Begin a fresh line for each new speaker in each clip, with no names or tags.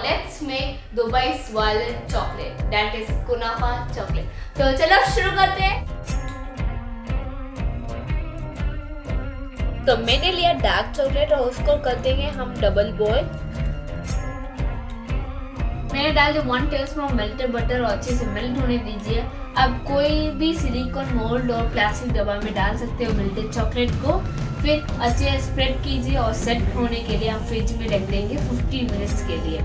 Let's make Dubai's violent chocolate, that is kunafa chocolate. तो चलो शुरू करते हैं। तो मैंने लिया डार्क चॉकलेट और उसको कर देंगे हम डबल बॉयल। मैंने डाल दिया 1 टेबलस्पून मेल्टेड बटर और अच्छे से मेल्ट होने दीजिए। अब कोई भी सिलिकॉन मोल्ड और प्लास्टिक डब्बा में डाल सकते हो मेल्टेड चॉकलेट को। फिर अच्छे से स्प्रेड कीजिए और सेट होने के लिए हम फ्रिज में रख देंगे 15 मिनट्स के लिए।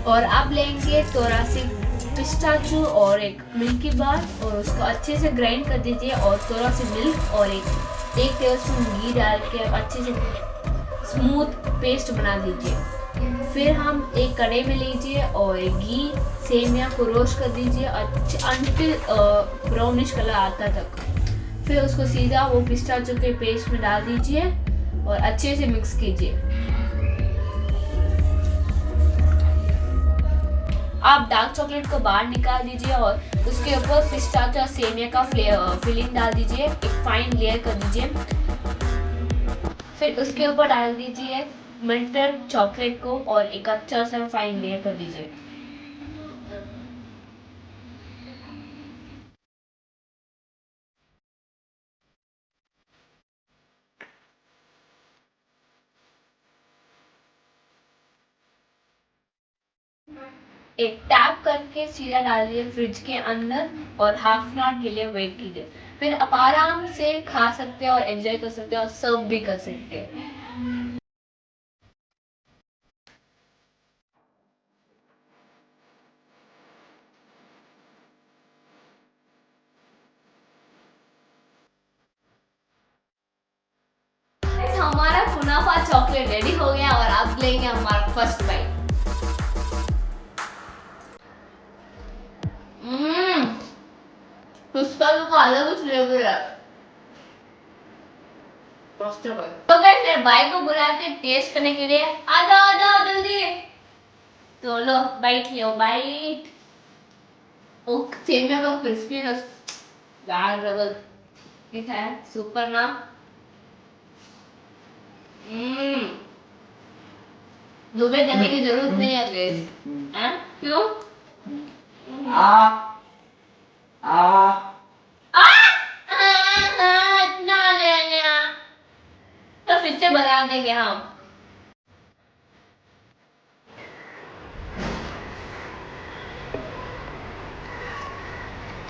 और अब लेंगे थोड़ा-सी पिस्ताचियो और एक मिल्की बार और उसको अच्छे से ग्राइंड कर दीजिए और थोड़ा सा मिल्क और एक टेबलस्पून घी डाल के अच्छे से स्मूथ पेस्ट बना दीजिए। फिर हम एक कढ़ाई में लीजिए और घी सेमिया को रोस्ट कर दीजिए अंटिल ब्राउनिश कलर आता तक। फिर उसको सीधा वो पिस्ताचियो के पेस्ट में डाल दीजिए और अच्छे से मिक्स कीजिए। आप डार्क चॉकलेट को बाहर निकाल दीजिए और उसके ऊपर पिस्ताचियो और सेमिया का फिलिंग डाल दीजिए, एक फाइन लेयर कर दीजिए। फिर उसके ऊपर डाल दीजिए मेल्टेड चॉकलेट को और एक अच्छा सा फाइन लेयर कर दीजिए। एक टैप करके सीधा डालिए फ्रिज के अंदर और हाफ एन आवर के लिए वेट कीजिए। फिर आप आराम से खा सकते हैं और एंजॉय कर सकते हैं और सर्व भी कर सकते हैं। हमारा कुनाफा चॉकलेट रेडी हो गया और अब लेंगे हमारा फर्स्ट बाइट। उसका तो अलग कुछ फ्लेवर है। तो गाइस मेरे भाई को बुलाते हैं टेस्ट करने के लिए। आ जाओ जल्दी। तो लो बाइट लो बाइट। ओ सेमिया का क्रिस्पीनेस यार रबल कैसा है सुपर ना। दुबई जाने की जरूरत नहीं है गाइस। हैं क्यों? इतना ले लिया तो फिर से बना देंगे हम।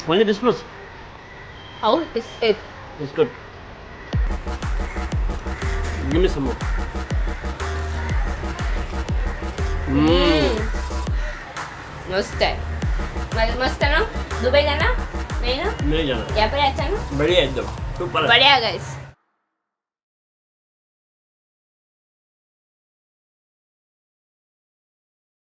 Only this plus.
How is it?
It's good. Give me some more.
मस्त है। मस्त है ना? दुबई जाना? नहीं ना?
नहीं जाना।
यहाँ पर अच्छा ना?
बढ़िया एकदम सुपर।
बढ़िया गाइस।